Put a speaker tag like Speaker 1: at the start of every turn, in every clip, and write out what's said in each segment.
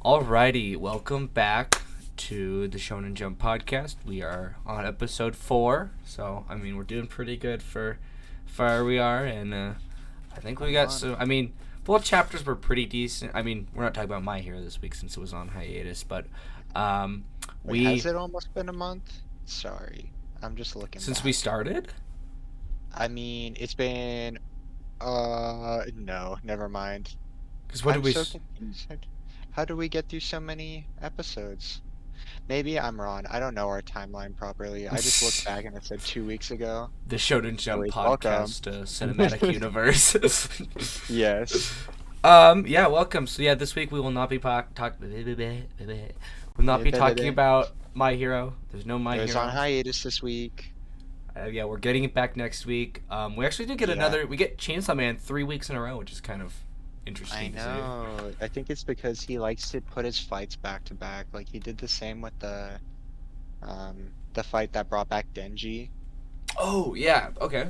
Speaker 1: Alrighty, welcome back to the Shonen Jump podcast. We are on episode 4, so we're doing pretty good for where we are, and I think we got some. Both chapters were pretty decent. We're not talking about My Hero this week since it was on hiatus, but
Speaker 2: Has it almost been a month? Sorry, I'm just looking
Speaker 1: since
Speaker 2: back.
Speaker 1: we started.
Speaker 2: It's been no, never mind.
Speaker 1: Because what
Speaker 2: I'm
Speaker 1: did we?
Speaker 2: so confused. How do we get through so many episodes? Maybe I'm wrong. I don't know our timeline properly. I just looked back and it said 2 weeks ago.
Speaker 1: The Shonen Jump
Speaker 2: Anyways, welcome.
Speaker 1: podcast cinematic universe.
Speaker 2: Yes.
Speaker 1: Yeah, welcome. So yeah, this week we will not be talking about My Hero. There's no My
Speaker 2: It was
Speaker 1: Hero.
Speaker 2: on hiatus this week.
Speaker 1: Yeah, we're getting it back next week. We actually did get another. We get Chainsaw Man 3 weeks in a row, which is kind of interesting.
Speaker 2: I know. I think it's because he likes to put his fights back to back. Like he did the same with the fight that brought back Denji.
Speaker 1: Oh yeah. Okay.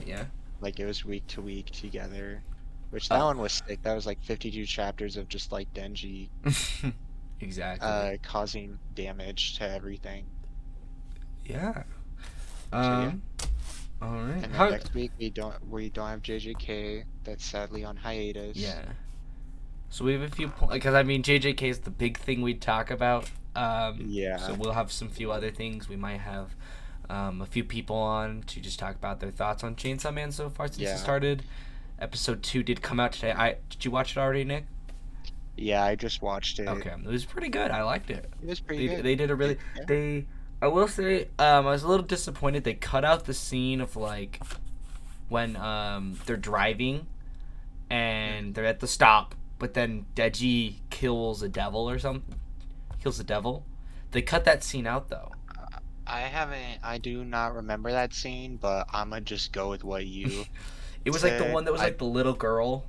Speaker 1: Yeah.
Speaker 2: Like it was week to week together. Which that one was sick. That was like 52 chapters of just like Denji
Speaker 1: exactly.
Speaker 2: Causing damage to everything.
Speaker 1: Yeah.
Speaker 2: Yeah.
Speaker 1: All right.
Speaker 2: And then next week we don't have JJK. That's sadly on hiatus.
Speaker 1: Yeah. So we have a few because JJK is the big thing we talk about.
Speaker 2: Yeah.
Speaker 1: So we'll have some few other things. We might have a few people on to just talk about their thoughts on Chainsaw Man so far since it started. Episode 2 did come out today. Did you watch it already, Nick?
Speaker 2: Yeah, I just watched it.
Speaker 1: Okay, it was pretty good. I liked it.
Speaker 2: It was pretty good.
Speaker 1: They did a really. I will say, I was a little disappointed. They cut out the scene of like when they're driving and they're at the stop, but then Deji kills a devil or something. Kills the devil. They cut that scene out though.
Speaker 2: I do not remember that scene, but I'ma just go with what you.
Speaker 1: It was like the one that was like the little girl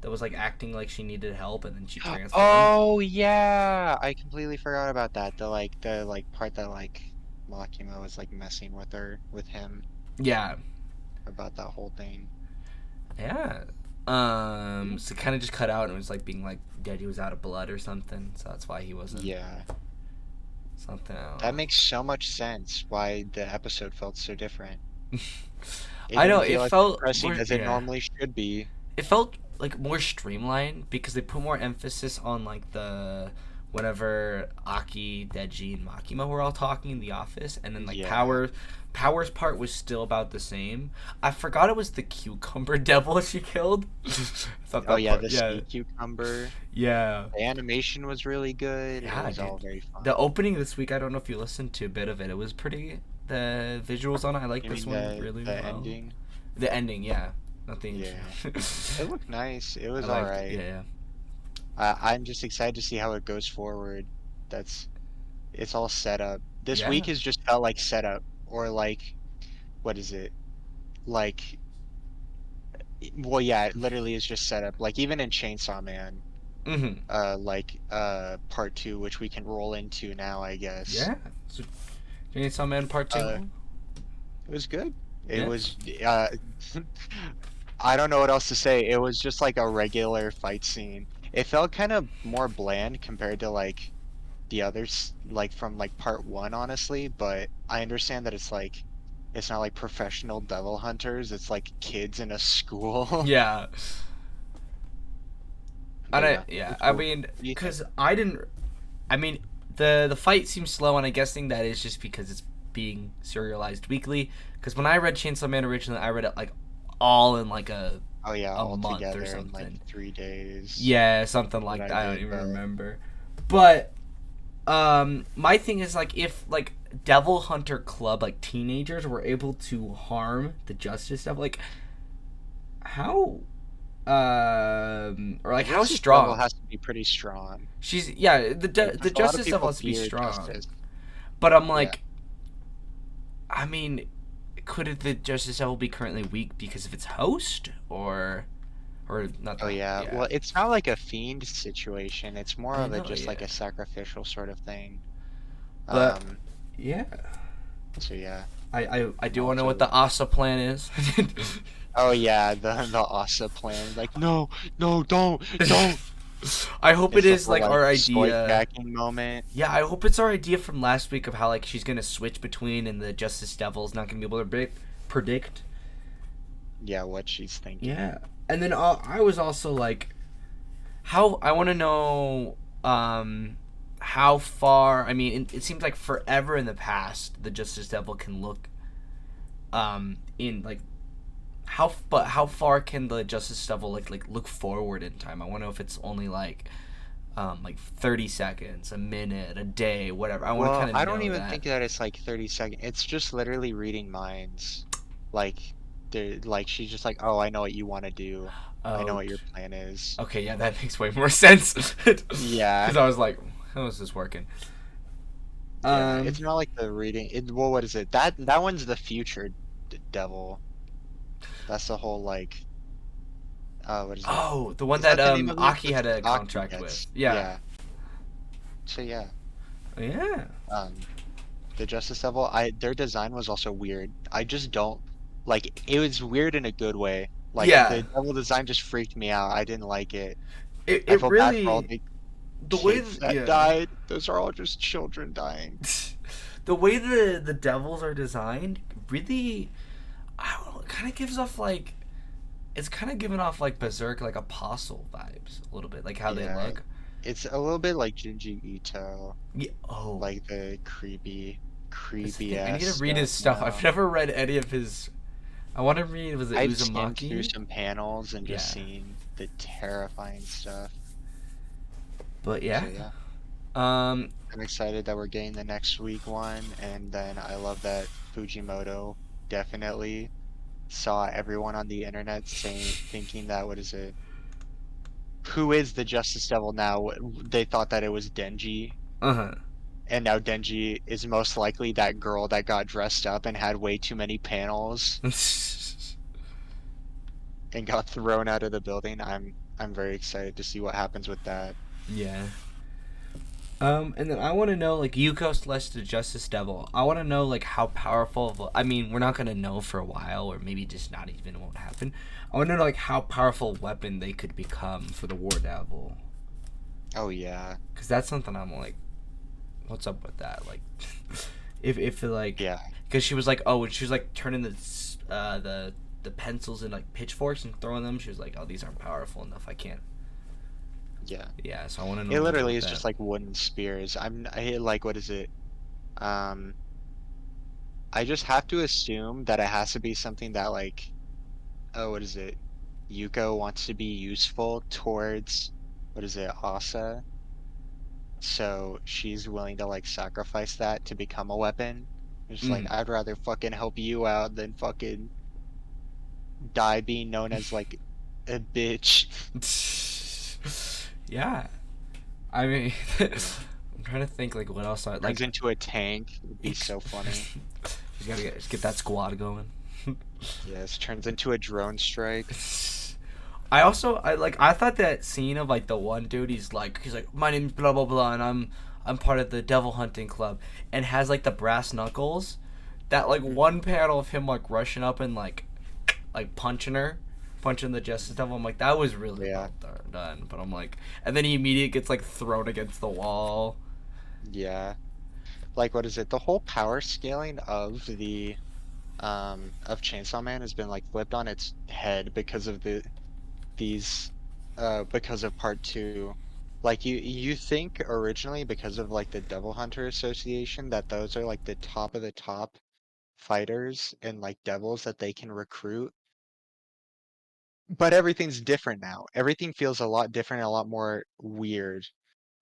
Speaker 1: that was like acting like she needed help, and then she transformed.
Speaker 2: Oh yeah, I completely forgot about that. The part that like Makima was like messing with him.
Speaker 1: Yeah.
Speaker 2: About that whole thing.
Speaker 1: Yeah. So kind of just cut out, and it was like being like Deji was out of blood or something, so that's why he wasn't.
Speaker 2: Yeah.
Speaker 1: Something else.
Speaker 2: That makes so much sense. Why the episode felt so different.
Speaker 1: I know it felt
Speaker 2: depressing as it normally should be.
Speaker 1: It felt like more streamlined because they put more emphasis on like the whenever Aki, Deji, and Makima were all talking in the office, and then like Power's part was still about the same. I forgot it was the cucumber devil she killed.
Speaker 2: Sea cucumber.
Speaker 1: Yeah.
Speaker 2: The animation was really good.
Speaker 1: Yeah,
Speaker 2: it was all very fun.
Speaker 1: The opening this week, I don't know if you listened to a bit of it. It was pretty. The visuals on it, I like this one really well.
Speaker 2: Ending?
Speaker 1: The ending, yeah. Nothing.
Speaker 2: Yeah. It looked nice. It was alright.
Speaker 1: Yeah.
Speaker 2: I'm just excited to see how it goes forward. It's all set up. This week has just felt like setup, or like, what is it? Like, well, yeah, it literally is just set up. Like even in Chainsaw Man, part 2, which we can roll into now, I guess.
Speaker 1: Yeah. So, Chainsaw Man part 2.
Speaker 2: It was good. It was. I don't know what else to say. It was just like a regular fight scene. It felt kind of more bland compared to like the others, like from like part 1, honestly. But I understand that it's not like professional devil hunters. It's like kids in a school.
Speaker 1: Yeah.
Speaker 2: Because
Speaker 1: the fight seems slow, and I'm guessing that is just because it's being serialized weekly. Because when I read Chainsaw Man originally, I read it like all in like a month or something.
Speaker 2: In like 3 days.
Speaker 1: Yeah, something like that. I don't even remember. But my thing is like if like Devil Hunter Club like teenagers were able to harm the Justice Devil, like how or like how strong?
Speaker 2: Devil has to be pretty strong.
Speaker 1: The Justice Devil has to be strong. But I'm like, could the Justice Devil be currently weak because of its host, or not?
Speaker 2: Oh yeah. Well, it's not like a fiend situation. It's more of like a sacrificial sort of thing.
Speaker 1: But yeah.
Speaker 2: So yeah.
Speaker 1: I do want to know what the Asa plan is.
Speaker 2: Oh yeah, the Asa plan. Like no, don't.
Speaker 1: I hope it
Speaker 2: It's the
Speaker 1: is
Speaker 2: whole
Speaker 1: like
Speaker 2: like
Speaker 1: our
Speaker 2: Stoik
Speaker 1: idea.
Speaker 2: backing moment.
Speaker 1: Yeah, I hope it's our idea from last week of how like she's gonna switch between and the Justice Devil's not gonna be able to predict.
Speaker 2: Yeah, what she's thinking.
Speaker 1: Yeah, and then I was also like, how I want to know how far. I mean, it seems like forever in the past the Justice Devil can look in like how far can the Justice Devil like look forward in time? I want to know if it's only like 30 seconds, a minute, a day, whatever. I want to
Speaker 2: Well,
Speaker 1: kind of
Speaker 2: I don't
Speaker 1: know
Speaker 2: even
Speaker 1: that.
Speaker 2: think that it's like 30 seconds. It's just literally reading minds. Like, like she's just like, oh, I know what you want to do. I know
Speaker 1: Oh,
Speaker 2: what your plan is.
Speaker 1: okay, yeah, that makes way more sense.
Speaker 2: Yeah,
Speaker 1: Because I was like, how is this working?
Speaker 2: yeah.
Speaker 1: Um,
Speaker 2: It's not like the reading. Well, what is it? That one's the future devil. That's the whole like, what is it?
Speaker 1: oh, the one
Speaker 2: Is
Speaker 1: that
Speaker 2: that the name of it?
Speaker 1: Aki
Speaker 2: That's
Speaker 1: had
Speaker 2: what
Speaker 1: a
Speaker 2: Aki
Speaker 1: contract with.
Speaker 2: gets.
Speaker 1: Yeah,
Speaker 2: Yeah. So yeah.
Speaker 1: yeah,
Speaker 2: Um, the Justice Devil, their design was also weird. I just don't like it was weird in a good way. Like
Speaker 1: yeah.
Speaker 2: the devil design just freaked me out. I didn't like it. I
Speaker 1: It
Speaker 2: feel bad for all
Speaker 1: really
Speaker 2: the
Speaker 1: the way
Speaker 2: kids that
Speaker 1: yeah
Speaker 2: died. Those are all just children dying.
Speaker 1: the way the devils are designed really I don't know, it kind of gives off like it's kind of giving off like berserk like apostle vibes a little bit like how they
Speaker 2: Yeah,
Speaker 1: look.
Speaker 2: it's a little bit like Junji Ito,
Speaker 1: Yeah. Oh,
Speaker 2: like the
Speaker 1: that's the
Speaker 2: creepy
Speaker 1: thing. I need
Speaker 2: ass
Speaker 1: to read his
Speaker 2: stuff,
Speaker 1: stuff. I've never read any of his. I want to read. Was it
Speaker 2: I've skimmed through
Speaker 1: Uzumaki?
Speaker 2: some panels and just
Speaker 1: Yeah.
Speaker 2: seen the terrifying stuff.
Speaker 1: But
Speaker 2: So
Speaker 1: yeah.
Speaker 2: yeah.
Speaker 1: Um.
Speaker 2: I'm excited that we're getting the next week one, and then I love that Fujimoto definitely saw everyone on the internet saying, thinking that, what is it? Who is the Justice Devil now? They thought that it was Denji,
Speaker 1: Uh
Speaker 2: and now Denji is most likely that girl that got dressed up and had way too many panels
Speaker 1: huh.
Speaker 2: and got thrown out of the building. I'm very excited to see what happens with that.
Speaker 1: Yeah. And then I want to know, like, Yuko slash the Justice Devil. I want to know, like, how powerful. I mean, we're not gonna know for a while, or maybe just not even won't happen. I want to know, like, how powerful weapon they could become for the War Devil,
Speaker 2: Oh yeah,
Speaker 1: because that's something I'm like, what's up with that? Like, if like,
Speaker 2: yeah,
Speaker 1: because she was like, oh, when she was like turning the pencils and like pitchforks and throwing them, she was like, oh, these aren't powerful enough. I can't.
Speaker 2: yeah.
Speaker 1: Yeah, so I want to know
Speaker 2: It
Speaker 1: more
Speaker 2: literally
Speaker 1: about
Speaker 2: is
Speaker 1: that.
Speaker 2: just like wooden spears. I like, what is it? Um, I just have to assume that it has to be something that like, oh, what is it? Yuko wants to be useful towards, what is it, Asa? So she's willing to like sacrifice that to become a weapon. It's like,
Speaker 1: Mm.
Speaker 2: I'd rather fucking help you out than fucking die being known as like a bitch.
Speaker 1: Yeah. I mean, I'm trying to think like what else I
Speaker 2: Turns
Speaker 1: like.
Speaker 2: into a tank. It'd be so funny.
Speaker 1: You gotta get that squad going.
Speaker 2: Yes, turns into a drone strike.
Speaker 1: I thought that scene of like the one dude he's like my name's blah blah blah and I'm part of the devil hunting club and has like the brass knuckles. That like one panel of him like rushing up and like punching the Justice Devil. I'm like that was really
Speaker 2: Yeah,
Speaker 1: well done. But I'm like, and then he immediately gets like thrown against the wall.
Speaker 2: yeah. Like, what is it? The whole power scaling of the of Chainsaw Man has been like flipped on its head because of these because of part two. Like you think originally because of like the Devil Hunter Association that those are like the top of the top fighters and like devils that they can recruit. But everything's different now. Everything feels a lot different and a lot more weird.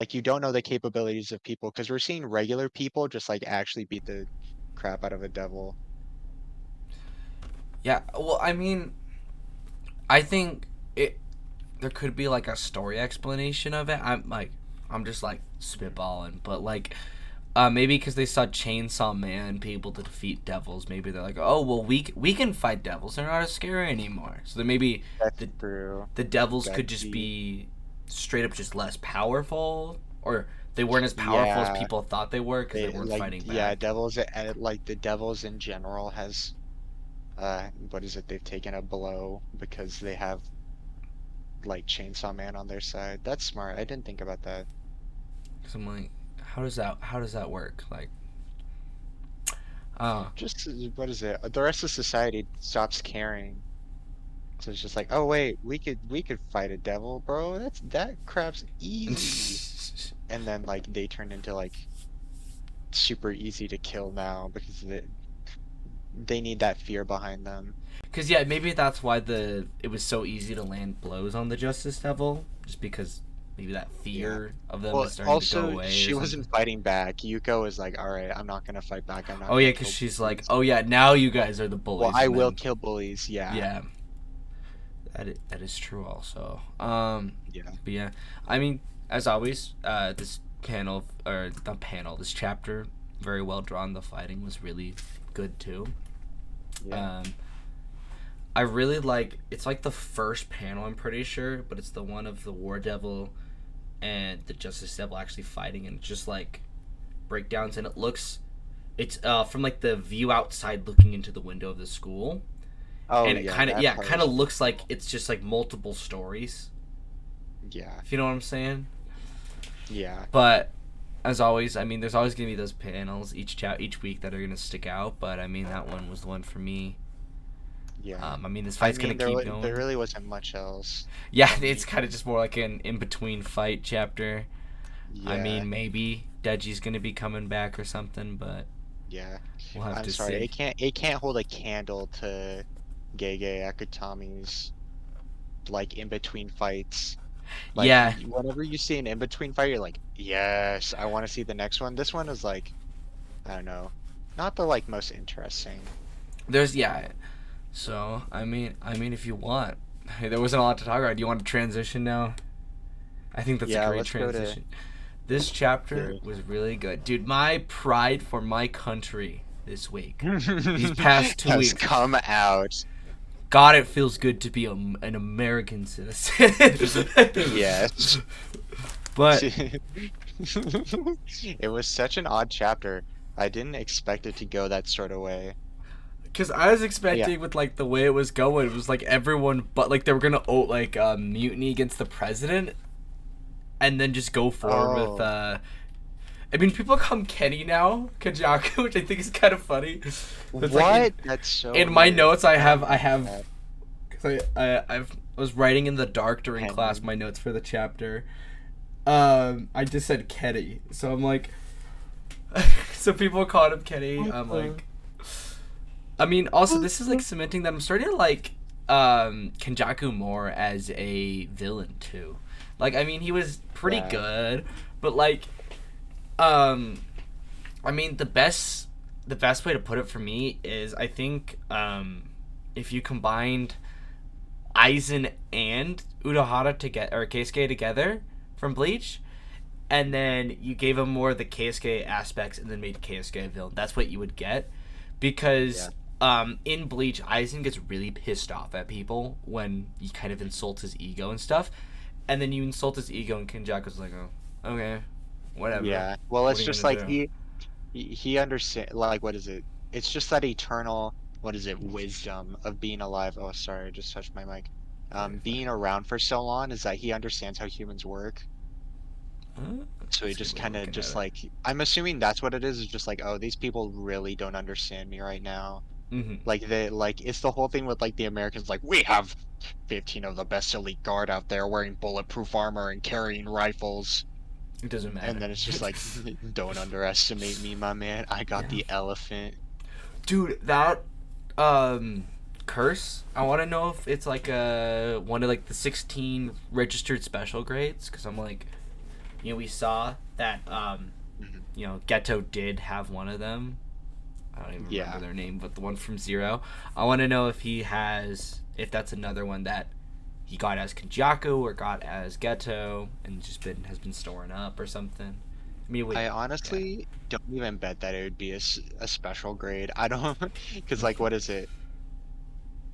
Speaker 2: Like you don't know the capabilities of people because we're seeing regular people just like actually beat the crap out of a devil.
Speaker 1: Yeah, well, I mean, I think it there could be like a story explanation of it. I'm just like spitballing, but like maybe because they saw Chainsaw Man be able to defeat devils, maybe they're like, oh well, we can fight devils. They're not as scary anymore. So then maybe
Speaker 2: That's
Speaker 1: the
Speaker 2: true.
Speaker 1: the devils
Speaker 2: That
Speaker 1: could
Speaker 2: could
Speaker 1: just
Speaker 2: be.
Speaker 1: be straight up just less powerful, or they weren't as powerful as
Speaker 2: Yeah,
Speaker 1: people thought they were because they
Speaker 2: they
Speaker 1: weren't
Speaker 2: like
Speaker 1: fighting
Speaker 2: yeah,
Speaker 1: back.
Speaker 2: devils like the devils in general has what is it? They've taken a blow because they have like Chainsaw Man on their side. That's smart. I didn't think about that.
Speaker 1: Cause I'm like, how does that work? Like, uh,
Speaker 2: Just what is it? The rest of society stops caring. So it's just like, oh wait, we could fight a devil, bro. That crap's easy. And then like they turn into like super easy to kill now because they need that fear behind them.
Speaker 1: cause yeah, maybe that's why it was so easy to land blows on the Justice Devil, just because maybe that
Speaker 2: Yeah.
Speaker 1: fear of them
Speaker 2: Well,
Speaker 1: is starting to go
Speaker 2: also
Speaker 1: away
Speaker 2: she
Speaker 1: or something.
Speaker 2: wasn't fighting back. Yuko was like, all right, I'm not gonna fight back. I'm not
Speaker 1: Oh yeah,
Speaker 2: gonna
Speaker 1: cause
Speaker 2: kill
Speaker 1: she's like,
Speaker 2: bullies.
Speaker 1: oh yeah, now you guys are the
Speaker 2: Well,
Speaker 1: bullies,
Speaker 2: I
Speaker 1: and
Speaker 2: will
Speaker 1: then
Speaker 2: kill bullies. Yeah.
Speaker 1: yeah, that is true also.
Speaker 2: Yeah.
Speaker 1: But yeah, I mean, as always, this panel or the panel, this chapter, very well drawn. The fighting was really good too.
Speaker 2: Yeah.
Speaker 1: Um, I really like. It's like the first panel, I'm pretty sure, but it's the one of the War Devil and the Justice Devil actually fighting, and just like breakdowns, and it looks. It's from like the view outside, looking into the window of the school,
Speaker 2: Oh
Speaker 1: and it
Speaker 2: yeah,
Speaker 1: kind of
Speaker 2: that
Speaker 1: yeah, it
Speaker 2: part
Speaker 1: kind of
Speaker 2: was
Speaker 1: looks like it's just like multiple stories.
Speaker 2: yeah.
Speaker 1: If you know what I'm saying.
Speaker 2: Yeah.
Speaker 1: But as always, I mean, there's always gonna be those panels each week that are gonna stick out. But I mean, that one was the one for me.
Speaker 2: Yeah.
Speaker 1: I mean, this
Speaker 2: I
Speaker 1: fight's gonna
Speaker 2: mean,
Speaker 1: keep
Speaker 2: there
Speaker 1: going.
Speaker 2: really wasn't much else
Speaker 1: Yeah,
Speaker 2: for
Speaker 1: it's
Speaker 2: me.
Speaker 1: kind of just more like an in between fight chapter. I
Speaker 2: Yeah.
Speaker 1: mean, maybe Deji's gonna be coming back or something, but
Speaker 2: Yeah.
Speaker 1: we'll have
Speaker 2: I'm
Speaker 1: to
Speaker 2: sorry.
Speaker 1: see.
Speaker 2: It can't hold a candle to Gege Akutami's like in between fights. Like
Speaker 1: Yeah,
Speaker 2: whenever you see an in between fight, you're like, yes, I want to see the next one. This one is like, I don't know, not the like most interesting.
Speaker 1: there's yeah. So I mean, if you want, hey, there wasn't a lot to talk about. Do you want to transition now? I think that's a
Speaker 2: Yeah,
Speaker 1: great
Speaker 2: let's go to
Speaker 1: transition. This chapter
Speaker 2: the.
Speaker 1: was really good. Dude, my pride for my country this week. These past two
Speaker 2: Has
Speaker 1: weeks.
Speaker 2: come out.
Speaker 1: God, it feels good to be an American citizen.
Speaker 2: Yes.
Speaker 1: But
Speaker 2: It was such an odd chapter. I didn't expect it to go that sort of way.
Speaker 1: because I was
Speaker 2: Yeah.
Speaker 1: expecting with like the way it was going, it was like everyone, but like they were gonna like mutiny against the president, and then just go forward with.
Speaker 2: Oh,
Speaker 1: I mean, people call him Kenny now, Kajaku, which I think is kind of funny. It's like
Speaker 2: what? That's so
Speaker 1: in my
Speaker 2: weird.
Speaker 1: notes, I
Speaker 2: I don't
Speaker 1: have
Speaker 2: know that.
Speaker 1: because I was writing in the dark during class
Speaker 2: Penny.
Speaker 1: my notes for the chapter. I just said Kenny, so I'm like, so people called him Kenny. I'm like, I mean, also this is like cementing that I'm starting to like Kenjaku more as a villain too. Like, I mean, he was pretty
Speaker 2: Yeah.
Speaker 1: good, but like, um, I mean, the best way to put it for me is I think if you combined Aizen and Urahara together or Keisuke together from Bleach, and then you gave him more of the Keisuke aspects and then made Keisuke a villain. That's what you would get, because
Speaker 2: Yeah.
Speaker 1: in Bleach, Aizen gets really pissed off at people when you kind of insult his ego and stuff, and then you insult his ego, and Kenjaku's like, oh, okay, whatever.
Speaker 2: Yeah. Well,
Speaker 1: What
Speaker 2: it's
Speaker 1: are you
Speaker 2: just
Speaker 1: gonna
Speaker 2: like
Speaker 1: do?
Speaker 2: he understand like what is it? It's just that eternal what is it? Wisdom of being alive. Oh, sorry, I just touched my mic.
Speaker 1: Very
Speaker 2: Being
Speaker 1: funny.
Speaker 2: around for so long is that he understands how humans work.
Speaker 1: Huh?
Speaker 2: So he
Speaker 1: That's a good
Speaker 2: just
Speaker 1: way of
Speaker 2: kind of
Speaker 1: looking at
Speaker 2: just
Speaker 1: it.
Speaker 2: like I'm assuming that's what it is just like, oh, these people really don't understand me right now.
Speaker 1: Mm-hmm.
Speaker 2: Like they like it's the whole thing with like the Americans like we have 15 of the best elite guard out there wearing bulletproof armor and carrying rifles.
Speaker 1: It doesn't
Speaker 2: And
Speaker 1: matter.
Speaker 2: then it's just like don't underestimate me, my man. I got
Speaker 1: Yeah.
Speaker 2: the elephant.
Speaker 1: Dude, that um curse. I want to know if it's like one of like the 16 registered special grades, cuz I'm like, we saw that
Speaker 2: Mhm.
Speaker 1: Geto did have one of them. I don't even remember
Speaker 2: Yeah.
Speaker 1: their name, but the one from Zero. I want to know if that's another one that he got as Kenjaku or got as Geto and just has been storing up or something. I mean, it would,
Speaker 2: I
Speaker 1: yeah.
Speaker 2: honestly don't even bet that it would be a special grade. I don't because like what is it?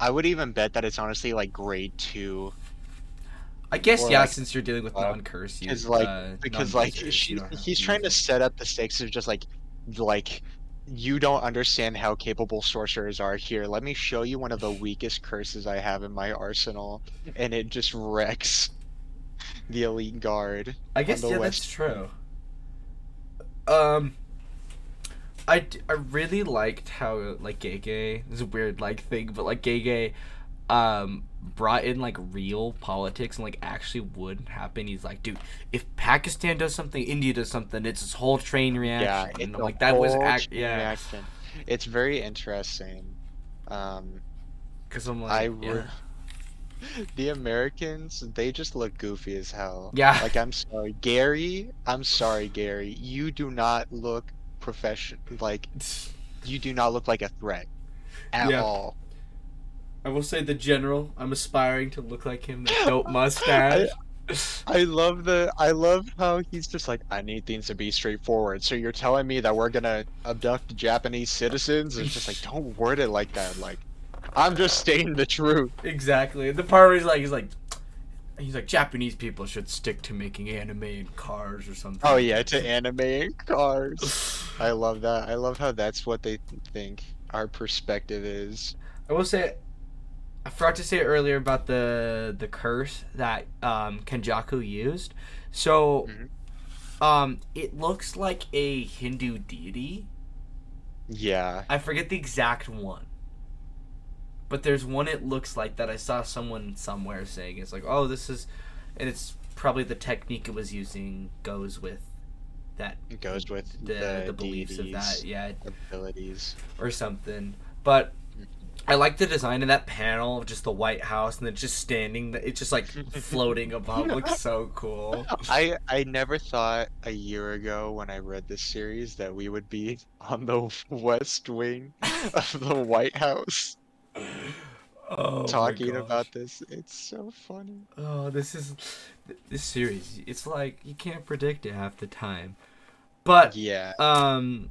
Speaker 2: I would even bet that it's honestly like grade 2
Speaker 1: I guess
Speaker 2: or
Speaker 1: yeah,
Speaker 2: like
Speaker 1: since you're dealing with non-curse,
Speaker 2: because like because like
Speaker 1: non-users, you don't have
Speaker 2: he's
Speaker 1: to
Speaker 2: trying
Speaker 1: use
Speaker 2: to
Speaker 1: it.
Speaker 2: set up the stakes of just like You don't understand how capable sorcerers are here. Let me show you one of the weakest curses I have in my arsenal, and it just wrecks the elite guard
Speaker 1: I
Speaker 2: on
Speaker 1: guess
Speaker 2: the
Speaker 1: yeah, that's
Speaker 2: west.
Speaker 1: true. Um, I really liked how like Gege, this is a weird like thing, but like Gege brought in like real politics and like actually would happen. He's like, dude, if Pakistan does something, India does something, it's this whole train
Speaker 2: Yeah,
Speaker 1: reaction. And
Speaker 2: it's
Speaker 1: I'm
Speaker 2: a
Speaker 1: like, that was
Speaker 2: whole chain
Speaker 1: yeah,
Speaker 2: reaction. It's very interesting. Um,
Speaker 1: because I'm
Speaker 2: I
Speaker 1: like,
Speaker 2: re
Speaker 1: yeah,
Speaker 2: the Americans, they just look goofy as hell.
Speaker 1: yeah.
Speaker 2: Like, I'm sorry, Gary. I'm sorry, Gary. You do not look profession. Like, you do not look like a threat at
Speaker 1: Yeah,
Speaker 2: all.
Speaker 1: I will say the general. I'm aspiring to look like him. That dope
Speaker 2: I
Speaker 1: mustache.
Speaker 2: I love how he's just like, I need things to be straightforward. So you're telling me that we're gonna abduct Japanese citizens? It's just like, don't word it like that. Like, I'm just stating the truth.
Speaker 1: Exactly. The part where he's like Japanese people should stick to making anime and cars or
Speaker 2: Oh
Speaker 1: something.
Speaker 2: yeah, to anime and cars. I love that. I love how that's what they think our perspective is.
Speaker 1: I will say I forgot to say earlier about the curse that Kenjaku used. So
Speaker 2: Mhm.
Speaker 1: it looks like a Hindu deity.
Speaker 2: Yeah.
Speaker 1: I forget the exact one. But there's one it looks like that I saw someone somewhere saying it's like, oh, this is, and it's probably the technique it was using goes with that,
Speaker 2: It goes with
Speaker 1: the
Speaker 2: the
Speaker 1: beliefs of that,
Speaker 2: deities'
Speaker 1: yeah,
Speaker 2: abilities.
Speaker 1: or something. But
Speaker 2: Mhm.
Speaker 1: I like the design of that panel of just the White House and then just standing. It's just like floating above. Looks so cool.
Speaker 2: I never thought a year ago when I read this series that we would be on the West Wing of the White House
Speaker 1: Oh my
Speaker 2: talking
Speaker 1: gosh.
Speaker 2: about this. It's so funny.
Speaker 1: Oh, this series. It's like you can't predict it half the time. But
Speaker 2: Yeah.
Speaker 1: um,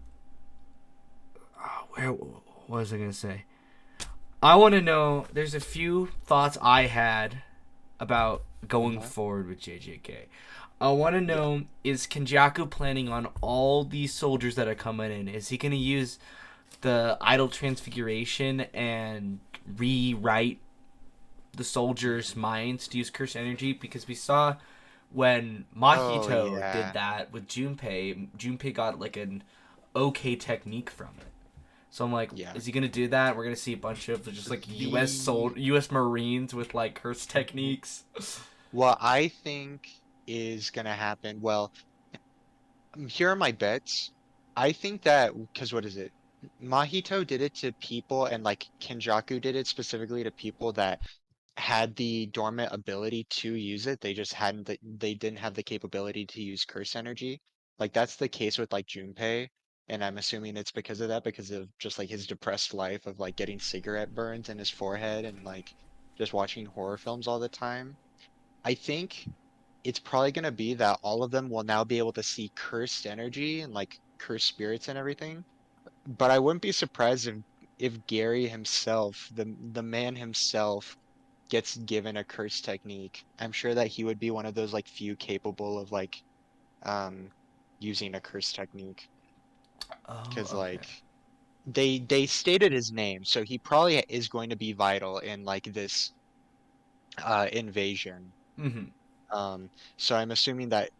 Speaker 1: where what was I gonna say? I want to know. There's a few thoughts I had about going
Speaker 2: Uh-huh.
Speaker 1: forward with JJK. I want to
Speaker 2: Yeah.
Speaker 1: know, is Kenjaku planning on all these soldiers that are coming in? Is he going to use the idol transfiguration and rewrite the soldiers'
Speaker 2: Mhm.
Speaker 1: minds to use curse energy? Because we saw when
Speaker 2: Oh
Speaker 1: Mahito did
Speaker 2: yeah.
Speaker 1: that with Junpei got like an okay technique from it. So I'm like,
Speaker 2: Yeah.
Speaker 1: is he gonna do that? We're gonna see a bunch of just like
Speaker 2: The
Speaker 1: U.S. Marines with like curse
Speaker 2: Mhm.
Speaker 1: techniques.
Speaker 2: What I think is gonna happen, well, here are my bets. I think that because what is it? Mahito did it to people, and like Kenjaku did it specifically to people that had the dormant ability to use it. They just hadn't. They didn't have the capability to use curse energy. Like that's the case with like Junpei, and I'm assuming it's because of that, because of just like his depressed life of like getting cigarette burns in his forehead and like just watching horror films all the time. I think it's probably going to be that all of them will now be able to see cursed energy and like cursed spirits and everything. But I wouldn't be surprised if Gary himself, the man himself, gets given a curse technique. I'm sure that he would be one of those like few capable of like um using a curse technique
Speaker 1: Oh,
Speaker 2: because
Speaker 1: okay.
Speaker 2: like they stated his name, so he probably is going to be vital in like this invasion.
Speaker 1: Mm-hmm.
Speaker 2: Um, so I'm assuming that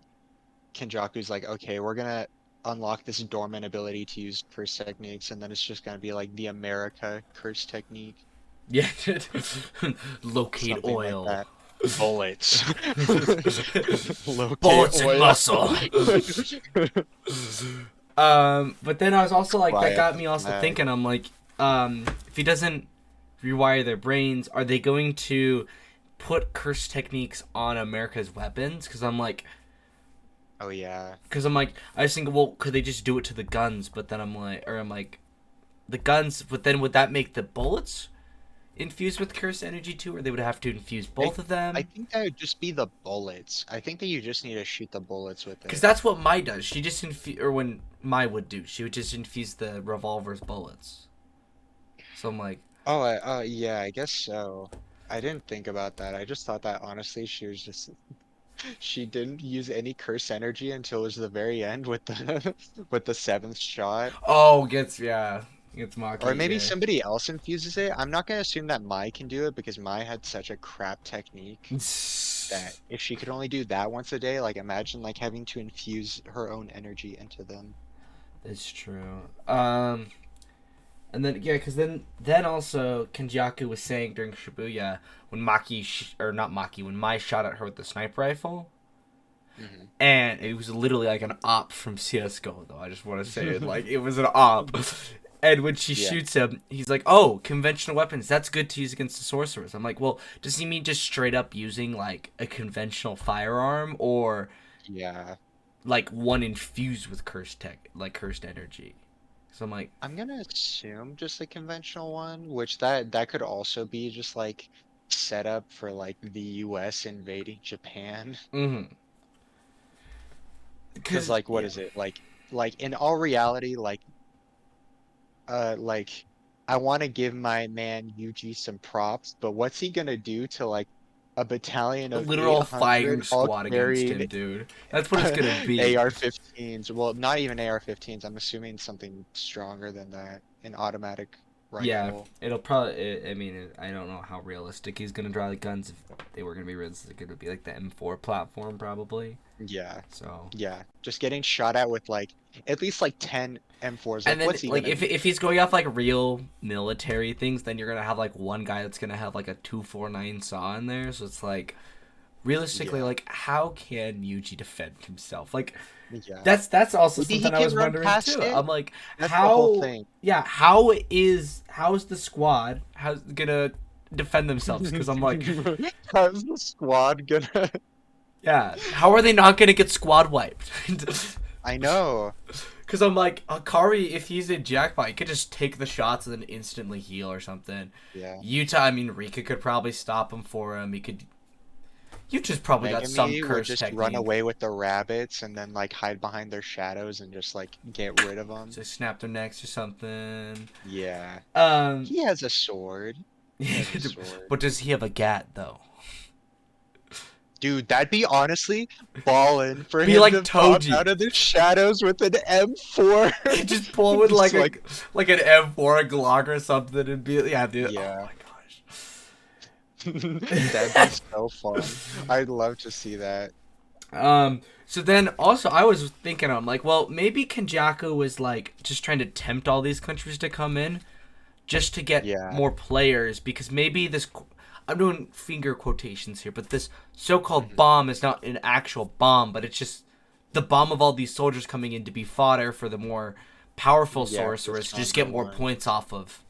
Speaker 2: Kenjaku's like, okay, we're gonna unlock this dormant ability to use curse techniques, and then it's just gonna be like the America curse technique,
Speaker 1: Yeah. Locate
Speaker 2: something like
Speaker 1: oil.
Speaker 2: that. Bullets. Locate
Speaker 1: Bullets and
Speaker 2: oil.
Speaker 1: muscle. But then I was also like, that
Speaker 2: Quiet
Speaker 1: got
Speaker 2: the
Speaker 1: me also
Speaker 2: flag.
Speaker 1: thinking. I'm like, if he doesn't rewire their brains, are they going to put curse techniques on America's weapons?
Speaker 2: Oh yeah.
Speaker 1: I just think, well, could they just do it to the guns? But then I'm like, the guns. But then would that make the bullets infused with cursed energy too, or they would have to infuse
Speaker 2: I
Speaker 1: both of
Speaker 2: I
Speaker 1: them?
Speaker 2: think that would just be the bullets. I think that you just need to shoot the bullets with
Speaker 1: Because
Speaker 2: it.
Speaker 1: that's what Mai does. She just or when Mai would do, she would just infuse the revolver's bullets. So I'm like,
Speaker 2: Oh, yeah, I guess so. I didn't think about that. I just thought that honestly she was just She didn't use any curse energy until it was the very end with the with the seventh shot.
Speaker 1: Oh, gets
Speaker 2: Or
Speaker 1: Maki,
Speaker 2: maybe
Speaker 1: yeah.
Speaker 2: somebody else infuses it. I'm not gonna assume that Mai can do it because Mai had such a crap technique that if she could only do that once a day, like imagine like having to infuse her own energy into them.
Speaker 1: That's true. And then yeah, because then also Kenjaku was saying during Shibuya when or not Maki when Mai shot at her with the sniper rifle,
Speaker 2: Hmm.
Speaker 1: and it was literally like an op from CS:GO. Though I just want to say it like it was an op. And when she
Speaker 2: Yeah,
Speaker 1: shoots him, he's like, "Oh, conventional weapons. That's good to use against the sorcerers." I'm like, "Well, does he mean just straight up using like a conventional firearm, or
Speaker 2: yeah.
Speaker 1: like one infused with cursed energy?" So I'm like,
Speaker 2: I'm gonna assume just a conventional one, which that could also be just like set up for like the US invading Japan.
Speaker 1: mm-hmm.
Speaker 2: Because
Speaker 1: Because
Speaker 2: like what
Speaker 1: yeah,
Speaker 2: is it? Like in all reality, like I want to give my man Yuji some props, but what's he gonna do to like a battalion
Speaker 1: a
Speaker 2: of
Speaker 1: literal
Speaker 2: 800
Speaker 1: firing
Speaker 2: all
Speaker 1: squad against him,
Speaker 2: carried
Speaker 1: dude. That's what it's gonna be.
Speaker 2: AR-15s? Well, not even AR-15s. I'm assuming something stronger than that, an automatic
Speaker 1: Yeah,
Speaker 2: rifle.
Speaker 1: it'll probably. I mean, I don't know how realistic he's gonna draw the guns. If they were gonna be realistic, it would be like the M4 platform probably.
Speaker 2: Yeah.
Speaker 1: So,
Speaker 2: Yeah. Just getting shot at with like at least like 10 M4s.
Speaker 1: and
Speaker 2: Like
Speaker 1: then
Speaker 2: what's he
Speaker 1: like
Speaker 2: gonna
Speaker 1: if
Speaker 2: do?
Speaker 1: he's going off like real military things, then you're gonna have like one guy that's gonna have like a 249 saw in there. So it's like realistically,
Speaker 2: Yeah.
Speaker 1: like how can Yuji defend himself? Like
Speaker 2: Yeah.
Speaker 1: that's also
Speaker 2: Maybe he
Speaker 1: something I
Speaker 2: can
Speaker 1: was
Speaker 2: run
Speaker 1: wondering
Speaker 2: past
Speaker 1: too.
Speaker 2: it.
Speaker 1: I'm like,
Speaker 2: That's the whole
Speaker 1: how?
Speaker 2: thing.
Speaker 1: Yeah, how is the squad how's gonna defend themselves? Because I'm like,
Speaker 2: How's the squad gonna?
Speaker 1: yeah, how are they not gonna get squad wiped?
Speaker 2: I know.
Speaker 1: Because I'm like, Akari, if he's a jackpot, he could just take the shots and then instantly heal or something.
Speaker 2: Yeah.
Speaker 1: Yuta, I mean, Rika could probably stop him for him. He could. You just probably got some
Speaker 2: Megami would
Speaker 1: curse
Speaker 2: just run
Speaker 1: technique.
Speaker 2: away with the rabbits and then like hide behind their shadows and just like get rid of them.
Speaker 1: Just snap their necks or something.
Speaker 2: Yeah.
Speaker 1: Um,
Speaker 2: He has a sword. He has a sword.
Speaker 1: but does he have a gat though?
Speaker 2: Dude, that'd be honestly ballin' for
Speaker 1: Be
Speaker 2: him
Speaker 1: like
Speaker 2: to pop
Speaker 1: Toji.
Speaker 2: out of the shadows with an M4.
Speaker 1: Just pull with
Speaker 2: Just
Speaker 1: like
Speaker 2: like,
Speaker 1: an M4, a Glock or something, and be yeah, dude. Oh
Speaker 2: yeah.
Speaker 1: my gosh.
Speaker 2: That'd be so fun. I'd love to see that.
Speaker 1: So then also I was thinking, I'm like, well, maybe Kenjaku was like just trying to tempt all these countries to come in just to get
Speaker 2: Yeah.
Speaker 1: more players because maybe this I'm doing finger quotations here, but this so-called
Speaker 2: Mhm.
Speaker 1: bomb is not an actual bomb, but it's just the bomb of all these soldiers coming in to be fodder for the more powerful
Speaker 2: Yeah, the
Speaker 1: sorcerers to just
Speaker 2: stronger
Speaker 1: get more
Speaker 2: one.
Speaker 1: points off of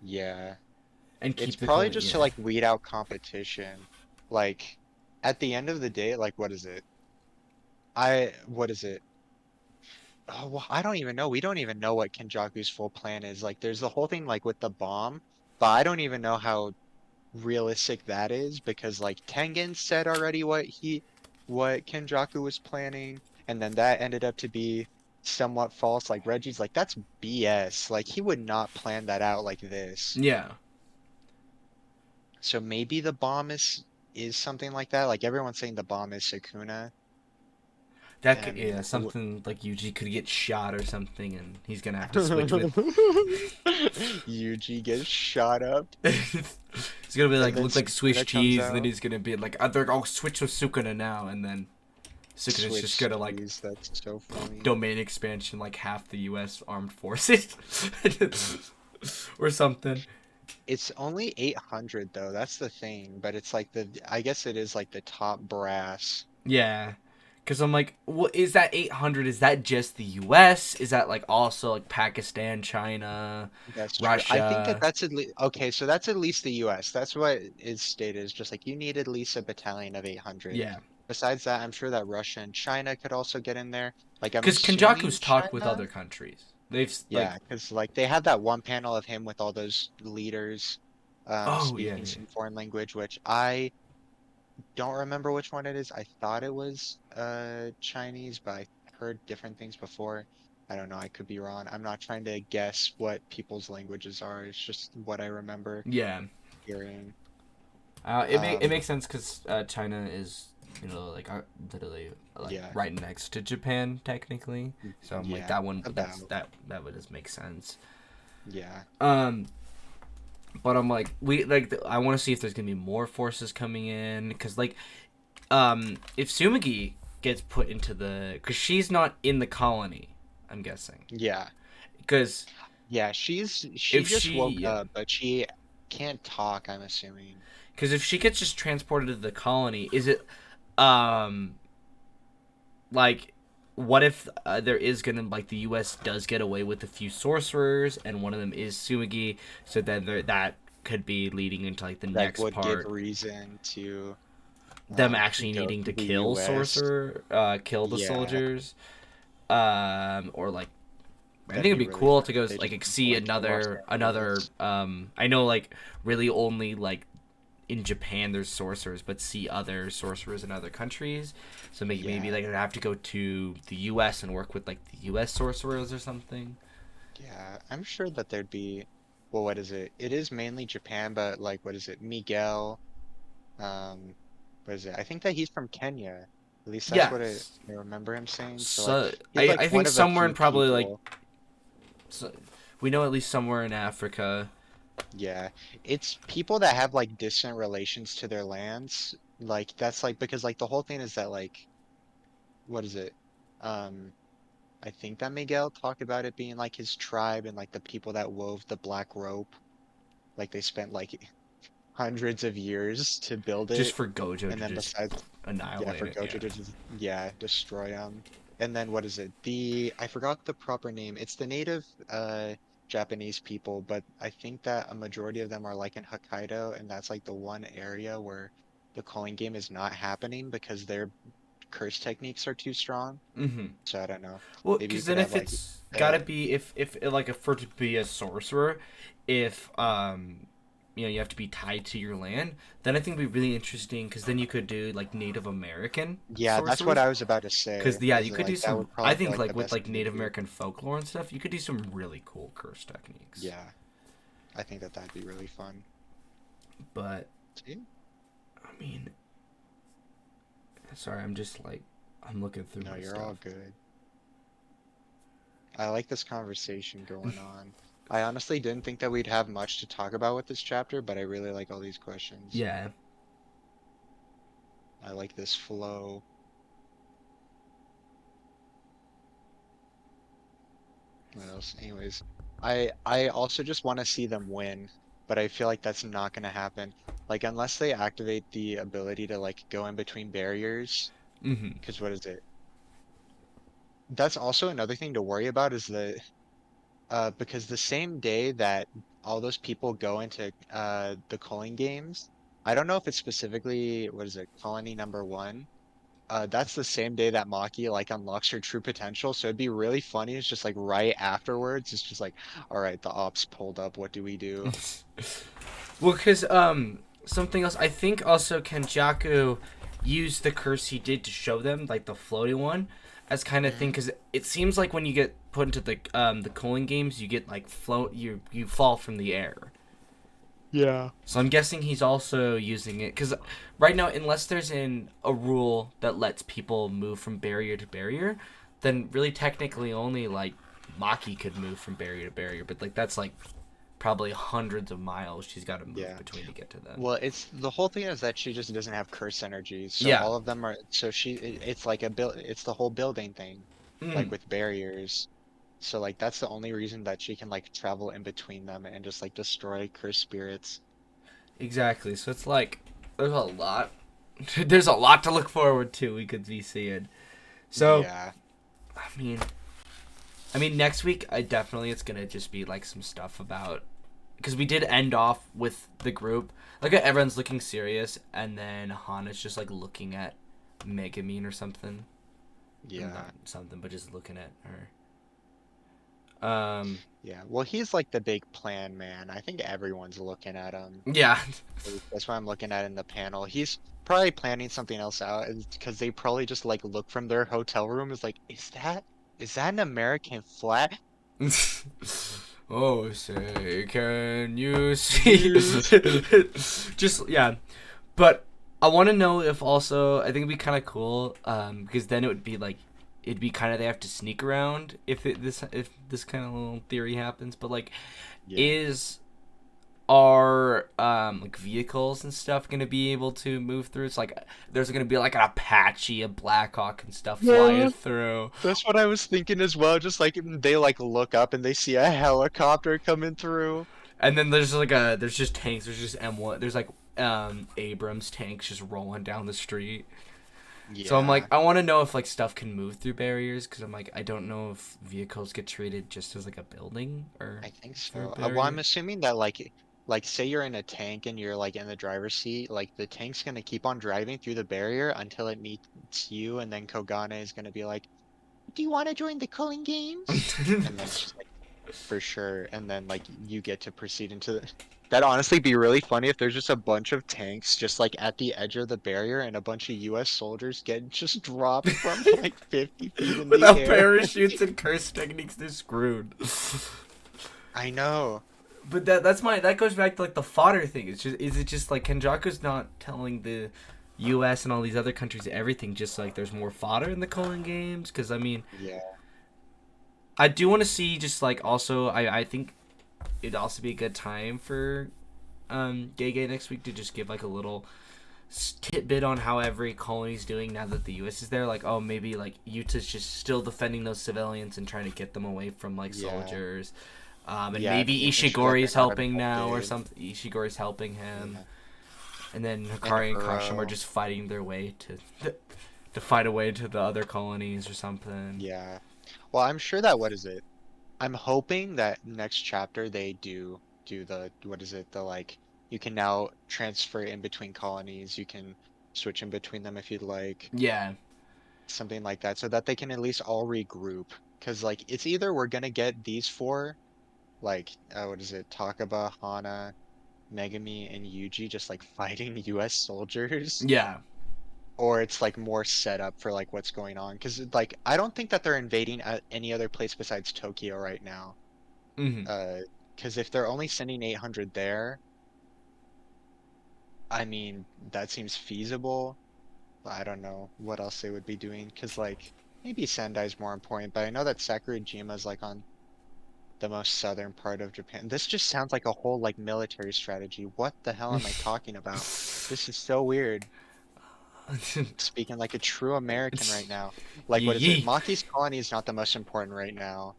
Speaker 2: Yeah.
Speaker 1: and
Speaker 2: It's
Speaker 1: keep the
Speaker 2: probably
Speaker 1: country.
Speaker 2: just to
Speaker 1: Yeah.
Speaker 2: like weed out competition. Like at the end of the day, like what is it? What is it? Oh, well, I don't even know. We don't even know what Kenjaku's full plan is. Like there's the whole thing like with the bomb, but I don't even know how realistic that is because like Tengen said already what Kenjaku was planning, and then that ended up to be somewhat false. Like Reggie's like that's BS. Like he would not plan that out like this.
Speaker 1: Yeah.
Speaker 2: So maybe the bomb is something like that. Like everyone's saying the bomb is Sukuna,
Speaker 1: That could,
Speaker 2: and
Speaker 1: yeah,
Speaker 2: w
Speaker 1: something like Yuji could get shot or something, and he's gonna have to switch with.
Speaker 2: Yuji gets shot up,
Speaker 1: He's gonna be
Speaker 2: and
Speaker 1: like
Speaker 2: then
Speaker 1: look like Swiss
Speaker 2: Sukuna comes
Speaker 1: cheese, and then
Speaker 2: out.
Speaker 1: he's gonna be like, they're all switch with Sukuna now, and then Sukuna's just
Speaker 2: Switch
Speaker 1: gonna like
Speaker 2: cheese. That's so funny.
Speaker 1: domain expansion like half the U.S. armed forces, or something.
Speaker 2: It's only 800 though. That's the thing. But it's like I guess it is like the top brass.
Speaker 1: Yeah, because I'm like, what is that 800? Is that just the U.S.? Is that like also like Pakistan, China,
Speaker 2: That's true. I think that
Speaker 1: Russia?
Speaker 2: that's at least okay. So that's at least the U.S. That's what is stated. Is just like you need at least a battalion of 800.
Speaker 1: Yeah,
Speaker 2: Besides that, I'm sure that Russia and China could also get in there. Like I'm
Speaker 1: because
Speaker 2: assuming
Speaker 1: Kenjaku's talked with
Speaker 2: China.
Speaker 1: other countries. They've like,
Speaker 2: Yeah, because like they had that one panel of him with all those leaders
Speaker 1: oh yeah,
Speaker 2: speaking
Speaker 1: yeah.
Speaker 2: some foreign language, which I don't remember which one it is. I thought it was Chinese, but I heard different things before. I don't know, I could be wrong. I'm not trying to guess what people's languages are. It's just what I remember
Speaker 1: Yeah.
Speaker 2: hearing.
Speaker 1: It
Speaker 2: Um,
Speaker 1: makes sense because China is like literally like
Speaker 2: Yeah.
Speaker 1: right next to Japan technically. So I'm like
Speaker 2: Yeah.
Speaker 1: that one.
Speaker 2: About.
Speaker 1: That would just make sense.
Speaker 2: Yeah.
Speaker 1: Um, but I'm like I want to see if there's gonna be more forces coming in because like if Sumagi gets put into because she's not in the colony, I'm guessing
Speaker 2: Yeah.
Speaker 1: because
Speaker 2: Yeah. She
Speaker 1: if
Speaker 2: just woke
Speaker 1: she
Speaker 2: up, but she can't talk, I'm assuming.
Speaker 1: because if she gets just transported to the colony, is it um like what if there is gonna like the U.S. does get away with a few sorcerers and one of them is Sumagi, so then that could be leading into like the
Speaker 2: That
Speaker 1: next
Speaker 2: would give
Speaker 1: part
Speaker 2: reason to
Speaker 1: them actually
Speaker 2: go
Speaker 1: needing
Speaker 2: to
Speaker 1: to
Speaker 2: the
Speaker 1: kill
Speaker 2: US.
Speaker 1: kill the
Speaker 2: Yeah,
Speaker 1: soldiers, or like I think
Speaker 2: that'd
Speaker 1: it'd
Speaker 2: be
Speaker 1: be
Speaker 2: really
Speaker 1: cool
Speaker 2: fun
Speaker 1: to
Speaker 2: if
Speaker 1: go
Speaker 2: they just
Speaker 1: like
Speaker 2: went to
Speaker 1: see
Speaker 2: like Los
Speaker 1: another
Speaker 2: Angeles.
Speaker 1: I know like really only like in Japan there's sorcerers, but see other sorcerers in other countries. So maybe
Speaker 2: Yeah,
Speaker 1: like I'd have to go to the U.S. and work with like the U.S. sorcerers or something.
Speaker 2: yeah. I'm sure that there'd be, well, what is it? It is mainly Japan, but like, what is it? Miguel, um, what is it? I think that he's from Kenya. At least that's what
Speaker 1: Yes.
Speaker 2: I remember him saying. So like,
Speaker 1: So
Speaker 2: he's like
Speaker 1: I
Speaker 2: one
Speaker 1: think
Speaker 2: of a
Speaker 1: somewhere in
Speaker 2: few
Speaker 1: probably like
Speaker 2: people.
Speaker 1: so, we know at least somewhere in Africa.
Speaker 2: Yeah, it's people that have like distant relations to their lands. Like that's like because like the whole thing is that like what is it? Um, I think that Miguel talked about it being like his tribe and like the people that wove the black rope. Like they spent like hundreds of years to build
Speaker 1: Just
Speaker 2: it,
Speaker 1: for Gojo
Speaker 2: and
Speaker 1: to
Speaker 2: then
Speaker 1: just
Speaker 2: besides, yeah,
Speaker 1: annihilate
Speaker 2: for
Speaker 1: it.
Speaker 2: Gojo
Speaker 1: Yeah.
Speaker 2: to just destroy them. And then what is it? I forgot the proper name. It's the native Japanese people, but I think that a majority of them are like in Hokkaido, and that's like the one area where the calling game is not happening because their curse techniques are too strong.
Speaker 1: Mm-hmm.
Speaker 2: So I don't know.
Speaker 1: Well,
Speaker 2: Maybe you
Speaker 1: because
Speaker 2: could
Speaker 1: then
Speaker 2: have
Speaker 1: if
Speaker 2: like
Speaker 1: it's
Speaker 2: uh
Speaker 1: gotta be if like for to be a sorcerer, if you have to be tied to your land, then I think it'd be really interesting because then you could do like Native American
Speaker 2: yeah, that's what
Speaker 1: sorcerers.
Speaker 2: I was about to say.
Speaker 1: Because yeah,
Speaker 2: Is
Speaker 1: you
Speaker 2: that
Speaker 1: could do
Speaker 2: like that
Speaker 1: some.
Speaker 2: would
Speaker 1: I
Speaker 2: probably be
Speaker 1: think
Speaker 2: like
Speaker 1: like
Speaker 2: the
Speaker 1: with
Speaker 2: best
Speaker 1: like
Speaker 2: thing to
Speaker 1: Native
Speaker 2: do.
Speaker 1: American folklore and stuff, you could do some really cool curse techniques.
Speaker 2: Yeah, I think that that'd be really fun.
Speaker 1: But
Speaker 2: See?
Speaker 1: I mean, sorry, I'm just like I'm looking through
Speaker 2: No,
Speaker 1: my
Speaker 2: you're all
Speaker 1: stuff.
Speaker 2: good. I like this conversation going on. I honestly didn't think that we'd have much to talk about with this chapter, but I really like all these questions.
Speaker 1: Yeah.
Speaker 2: I like this flow. What else? Anyways, I also just want to see them win, but I feel like that's not going to happen. Like unless they activate the ability to like go in between barriers,
Speaker 1: Mm-hmm.
Speaker 2: because what is it? That's also another thing to worry about is because the same day that all those people go into the culling games, I don't know if it's specifically what is it, colony number one. That's the same day that Maki like unlocks her true potential. So it'd be really funny. It's just like right afterwards. It's just like, all right, the ops pulled up. What do we do?
Speaker 1: Well, because something else. I think also Kenjaku used the curse he did to show them, like the floating one, as kind of thing.
Speaker 2: Hmm.
Speaker 1: Because it seems like when you get put into the cooling games, you get like you fall from the air.
Speaker 2: Yeah.
Speaker 1: So I'm guessing he's also using it because right now, unless there's a rule that lets people move from barrier to barrier, then really technically only like Maki could move from barrier to barrier. But like that's like probably hundreds of miles she's got to move
Speaker 2: Yeah.
Speaker 1: between to get to them.
Speaker 2: Well, it's the whole thing is that she just doesn't have curse energies. So
Speaker 1: Yeah.
Speaker 2: all of them are so it's like a build it's the whole building thing, like
Speaker 1: Mm,
Speaker 2: with barriers. So like that's the only reason that she can like travel in between them and just like destroy cursed spirits.
Speaker 1: exactly. So it's like there's a lot. There's a lot to look forward to. We could be seeing. So
Speaker 2: Yeah.
Speaker 1: I mean, next week I definitely it's gonna just be like some stuff about because we did end off with the group like everyone's looking serious and then Hana's just like looking at Megumin or something.
Speaker 2: Yeah.
Speaker 1: Not something, but just looking at her.
Speaker 2: Yeah. Well, he's like the big plan man. I think everyone's looking at him.
Speaker 1: Yeah.
Speaker 2: That's what I'm looking at in the panel. He's probably planning something else out because they probably just like look from their hotel room. Is like, is that an American flag?
Speaker 1: Oh, say, can you see?
Speaker 2: Yes.
Speaker 1: Just yeah, but I want to know if also I think it'd be kind of cool, because then it would be like it'd be kind of they have to sneak around if this kind of little theory happens. But like,
Speaker 2: Yeah.
Speaker 1: is are like vehicles and stuff gonna be able to move through? It's like there's gonna be like an Apache, a Blackhawk, and stuff
Speaker 2: Yeah.
Speaker 1: flying through.
Speaker 2: That's what I was thinking as well. Just like they like look up and they see a helicopter coming through.
Speaker 1: And then there's just tanks. There's just M1. There's like Abrams tanks just rolling down the street. So I'm like,
Speaker 2: Yeah,
Speaker 1: I want to know if like stuff can move through barriers because I'm like, I don't know if vehicles get treated just as like a building or
Speaker 2: I think
Speaker 1: through a
Speaker 2: so. Well, I'm
Speaker 1: barrier.
Speaker 2: assuming that like say you're in a tank and you're like in the driver's seat, like the tank's gonna keep on driving through the barrier until it meets you, and then Kogane is gonna be like, "Do you want to join the culling games?" And then she's like, "For sure." And then like you get to proceed into the. That'd honestly be really funny if there's just a bunch of tanks just like at the edge of the barrier and a bunch of US soldiers get just dropped from like 50 feet in the
Speaker 1: Without
Speaker 2: air.
Speaker 1: parachutes and curse techniques, they're screwed.
Speaker 2: I know.
Speaker 1: But that goes back to like the fodder thing. Is it just like Kenjaku's not telling the U.S. and all these other countries everything? Just like there's more fodder in the Culling games. Because I mean,
Speaker 2: Yeah.
Speaker 1: I do want to see just like also I think it'd also be a good time for Gege next week to just give like a little tidbit on how every colony's doing now that the U.S. is there. Like, oh, maybe like Utah's just still defending those civilians and trying to get them away from like
Speaker 2: Yeah.
Speaker 1: soldiers. And
Speaker 2: Yeah,
Speaker 1: maybe
Speaker 2: making sure that
Speaker 1: Ishigori's
Speaker 2: they're not
Speaker 1: helping now or
Speaker 2: abducted.
Speaker 1: something. Ishigori's helping him,
Speaker 2: Yeah.
Speaker 1: and then
Speaker 2: And
Speaker 1: Hikari and Kashima are
Speaker 2: Uro.
Speaker 1: just fighting their way to fight a way to the other colonies or something.
Speaker 2: Yeah. Well, I'm sure that what is it? I'm hoping that next chapter they do the what is it? The like you can now transfer in between colonies. You can switch in between them if you'd like.
Speaker 1: Yeah,
Speaker 2: Something like that, so that they can at least all regroup. Because like it's either we're gonna get these four, like what is it? Takaba, Hana, Megami, and Yuji just like fighting US soldiers.
Speaker 1: yeah.
Speaker 2: Or it's like more set up for like what's going on because like I don't think that they're invading any other place besides Tokyo right now.
Speaker 1: Hmm.
Speaker 2: uh because if they're only sending 800 there, I mean that seems feasible, but I don't know what else they would be doing because like maybe Sendai's more important, but I know that Sakurajima's like on the most southern part of Japan. This just sounds like a whole like military strategy. What the hell am I talking about? This is so weird. Speaking like a true American right now. Like, what is it?
Speaker 1: Yee.
Speaker 2: Maki's colony is not the most important right now.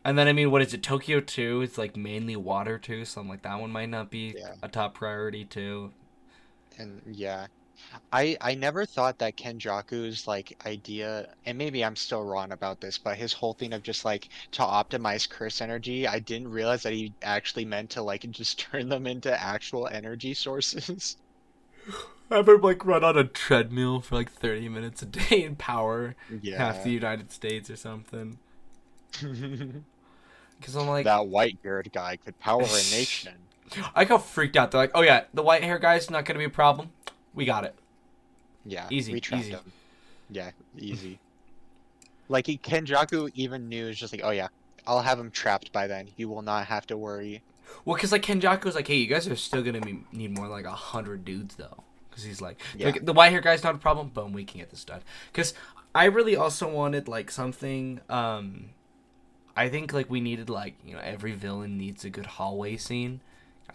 Speaker 1: And then I mean, what is it? Tokyo too. It's like mainly water too, so I'm like that one might not be
Speaker 2: Yeah,
Speaker 1: a top priority too.
Speaker 2: and yeah, I never thought that Kenjaku's like idea, and maybe I'm still wrong about this, but his whole thing of just like to optimize curse energy, I didn't realize that he actually meant to like just turn them into actual energy sources.
Speaker 1: Have him like run on a treadmill for like 30 minutes a day and power half the
Speaker 2: Yeah.
Speaker 1: United States or something. Because I'm like,
Speaker 2: That white-haired guy could power a nation.
Speaker 1: I got freaked out. They're like, oh yeah, the white hair guy's not gonna be a problem. We got it.
Speaker 2: Yeah, we
Speaker 1: Easy,
Speaker 2: trapped
Speaker 1: easy.
Speaker 2: him. Yeah, easy. Like Kenjaku even knew, it's just like, oh yeah, I'll have him trapped by then. You will not have to worry.
Speaker 1: Well, because like Kenjaku's like, hey, you guys are still gonna need more than like 100 dudes though. Because he's
Speaker 2: Yeah,
Speaker 1: like, the white hair guy's not a problem. Boom, we can get this done. Because I really also wanted like something. I think like we needed like every villain needs a good hallway scene.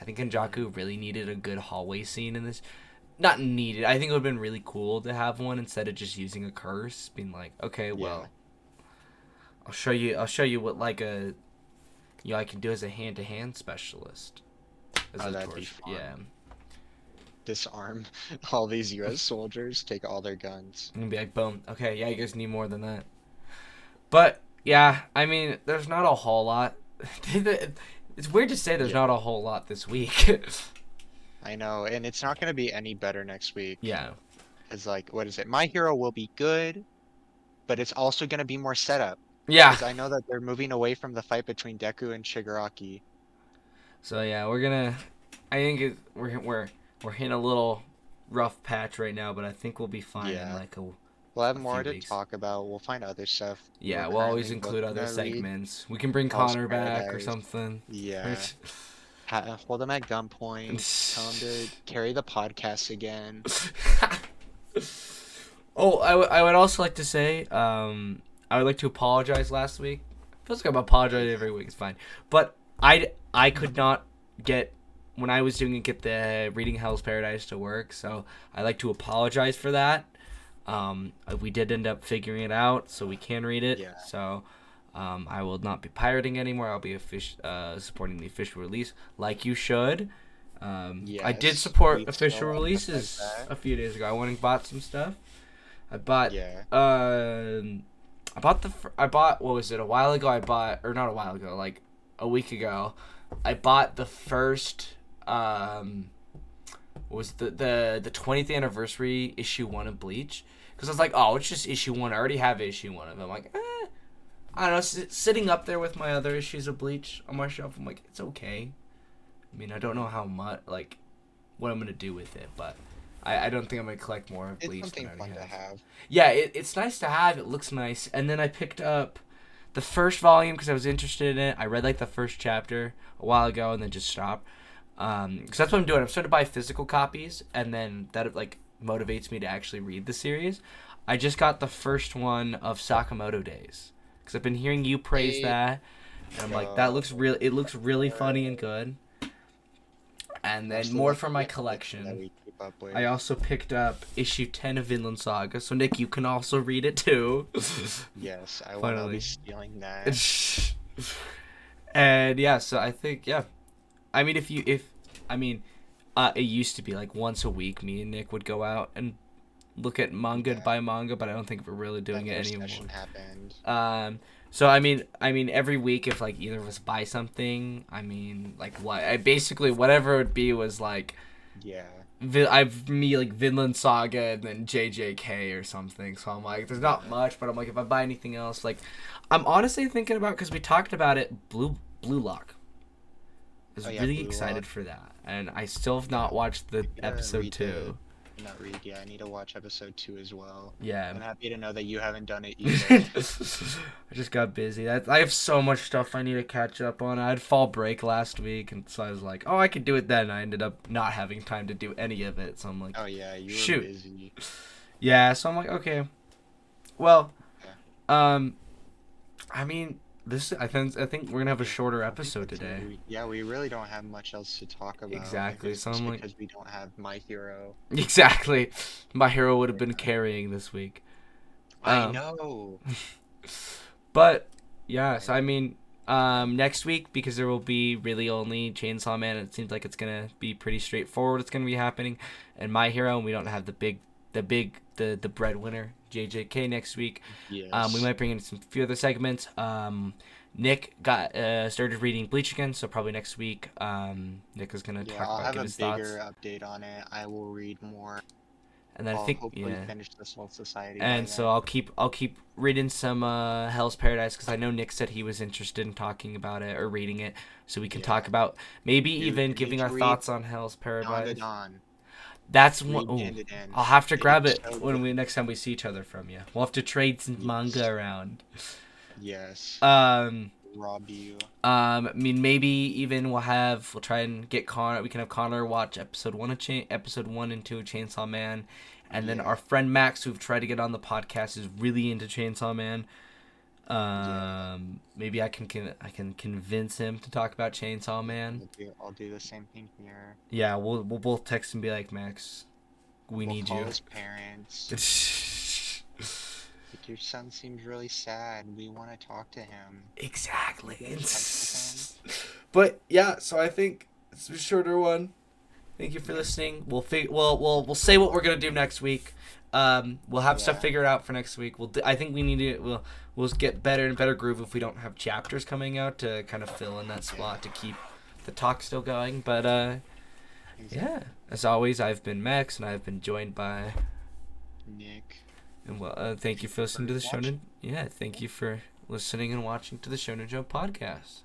Speaker 1: I think
Speaker 2: mhm,
Speaker 1: Kenjaku really needed a good hallway scene in this. Not needed. I think it would have been really cool to have one instead of just using a curse. Being like, okay,
Speaker 2: yeah.
Speaker 1: well, I'll show you. I'll show you what like a I can do as a hand to hand specialist. As
Speaker 2: Oh,
Speaker 1: a
Speaker 2: that'd be
Speaker 1: torch. Yeah.
Speaker 2: fun. Disarm all these US soldiers, take all their guns.
Speaker 1: And be like, boom. Okay, yeah, you guys need more than that. But yeah, I mean, there's not a whole lot. It's weird to say there's
Speaker 2: Yeah,
Speaker 1: not a whole lot this week.
Speaker 2: I know, and it's not gonna be any better next week.
Speaker 1: Yeah.
Speaker 2: Cause like, what is it? My Hero will be good, but it's also gonna be more setup.
Speaker 1: Yeah.
Speaker 2: Cause I know that they're moving away from the fight between Deku and Shigaraki.
Speaker 1: So yeah, we're gonna. I think we're hitting a little rough patch right now, but I think we'll be fine in
Speaker 2: Yeah.
Speaker 1: like
Speaker 2: We'll have
Speaker 1: a
Speaker 2: more
Speaker 1: few
Speaker 2: to
Speaker 1: weeks.
Speaker 2: talk about. We'll find other stuff. We're
Speaker 1: Yeah, we'll always
Speaker 2: currently
Speaker 1: include
Speaker 2: looking
Speaker 1: other
Speaker 2: to read
Speaker 1: segments. We can bring
Speaker 2: Hell's
Speaker 1: Connor back or
Speaker 2: Paradise.
Speaker 1: something.
Speaker 2: Yeah. Hold him at gunpoint. Tell him to carry the podcast again.
Speaker 1: Oh, I would also like to say, I would like to apologize last week. Feels like I'm apologizing every week. It's fine, but I could not get when I was doing it, get the Reading Hell's Paradise to work. So I like to apologize for that. We did end up figuring it out, so we can read it.
Speaker 2: Yeah.
Speaker 1: So I will not be pirating anymore. I'll be supporting the official release, like you should. I did
Speaker 2: Yes,
Speaker 1: support
Speaker 2: we
Speaker 1: official
Speaker 2: still
Speaker 1: releases
Speaker 2: emphasize that.
Speaker 1: a few days ago. I went and bought some stuff. I bought
Speaker 2: Yeah.
Speaker 1: I bought what was it, a while ago, or not a while ago, like a week ago, I bought the first was the 20th anniversary issue 1 of Bleach, because I was like, oh, it's just issue 1, I already have issue 1 of it. I'm like, I don't know, sitting up there with my other issues of Bleach on my shelf, I'm like, it's okay. I mean, I don't know how much, like, what I'm gonna do with it, but I don't think I'm gonna collect more of Bleach
Speaker 2: It's
Speaker 1: than I
Speaker 2: something
Speaker 1: already
Speaker 2: fun to
Speaker 1: have.
Speaker 2: have.
Speaker 1: Yeah, it's nice to have. It looks nice. And then I picked up the first volume because I was interested in it. I read like the first chapter a while ago and then just stopped. Because that's what I'm doing. I'm starting to buy physical copies, and then that like motivates me to actually read the series. I just got the first one of Sakamoto Days because I've been hearing you praise that, and I'm like, that looks real. It looks really funny and good. And then
Speaker 2: Mostly
Speaker 1: more
Speaker 2: like
Speaker 1: for
Speaker 2: the
Speaker 1: my
Speaker 2: animation that
Speaker 1: collection.
Speaker 2: we keep up with.
Speaker 1: I also picked up issue 10 of Vinland Saga, so Nick, you can also read it too.
Speaker 2: Yes, I will not
Speaker 1: Finally.
Speaker 2: be stealing that.
Speaker 1: And yeah, so I think, yeah. I mean, it used to be like once a week me and Nick would go out and look at manga and
Speaker 2: Yeah.
Speaker 1: buy manga, but I don't think we're really
Speaker 2: That
Speaker 1: doing it
Speaker 2: never
Speaker 1: anymore.
Speaker 2: session happened.
Speaker 1: So I mean, every week if like either of us buy something, I mean, like what? I basically whatever it would be was like
Speaker 2: Yeah.
Speaker 1: like Vinland Saga and then JJK or something. So I'm like, there's not much, but I'm like, if I buy anything else, like, I'm honestly thinking about, because we talked about it, Blue Lock. I was
Speaker 2: Oh, yeah,
Speaker 1: really
Speaker 2: Blue
Speaker 1: excited
Speaker 2: Lock.
Speaker 1: for that, and I still have not watched the episode
Speaker 2: read
Speaker 1: 2.
Speaker 2: Not read, yeah. I need to watch episode 2 as well.
Speaker 1: Yeah.
Speaker 2: I'm happy to know that you haven't done it
Speaker 1: I
Speaker 2: either.
Speaker 1: just got busy. I have so much stuff I need to catch up on. I had fall break last week, and so I was like, oh, I could do it then. I ended up not having time to do any of it, so I'm like,
Speaker 2: Oh yeah, you were
Speaker 1: shoot.
Speaker 2: busy.
Speaker 1: Yeah, so I'm like, okay. Well,
Speaker 2: Yeah.
Speaker 1: I mean, I think we're gonna have a shorter episode today.
Speaker 2: Yeah, we really don't have much else to talk about.
Speaker 1: Exactly, so
Speaker 2: Just
Speaker 1: I'm like,
Speaker 2: because we don't have My Hero.
Speaker 1: exactly. My hero would have been carrying this week.
Speaker 2: I know.
Speaker 1: But yeah, so I mean, next week, because there will be really only Chainsaw Man, it seems like it's gonna be pretty straightforward. It's gonna be happening, and My Hero, and we don't have the breadwinner JJK next week.
Speaker 2: Yes.
Speaker 1: We might bring in some few other segments. Nick got started reading Bleach again, so probably next week. Nick is gonna talk
Speaker 2: I'll
Speaker 1: about,
Speaker 2: have
Speaker 1: give
Speaker 2: a
Speaker 1: his
Speaker 2: bigger
Speaker 1: thoughts,
Speaker 2: update on it. I will read more.
Speaker 1: and then I
Speaker 2: I'll
Speaker 1: think
Speaker 2: hopefully finish the Soul Society.
Speaker 1: And so I'll keep reading some Hell's Paradise, because I know Nick said he was interested in talking about it or reading it, so we can talk about maybe even giving our thoughts on Hell's Paradise. That's one. I'll have to grab it when next time we see each other from you. We'll have to trade some manga around.
Speaker 2: Yes. Rob you.
Speaker 1: I mean, maybe even we'll try and get Connor. We can have Connor watch episode 1 and 2 of Chainsaw Man, and then our friend Max, who've tried to get on the podcast, is really into Chainsaw Man. Maybe I can convince him to talk about Chainsaw Man.
Speaker 2: I'll do the same thing here.
Speaker 1: Yeah, we'll both text and be like, Max, we'll need you.
Speaker 2: Call his parents. Your son seems really sad. We want to talk to him.
Speaker 1: Exactly. But yeah, so I think it's a shorter one. Thank you for listening. We'll say what we're gonna do next week. We'll have stuff figured out for next week. I think we need to. We'll get better and better groove if we don't have chapters coming out to kind of fill in that slot to keep the talk still going. But yeah, as always, I've been Max, and I've been joined by
Speaker 2: Nick.
Speaker 1: And thank you for listening to the Shonen. Yeah, thank you for listening and watching to the Shonen Jump podcast.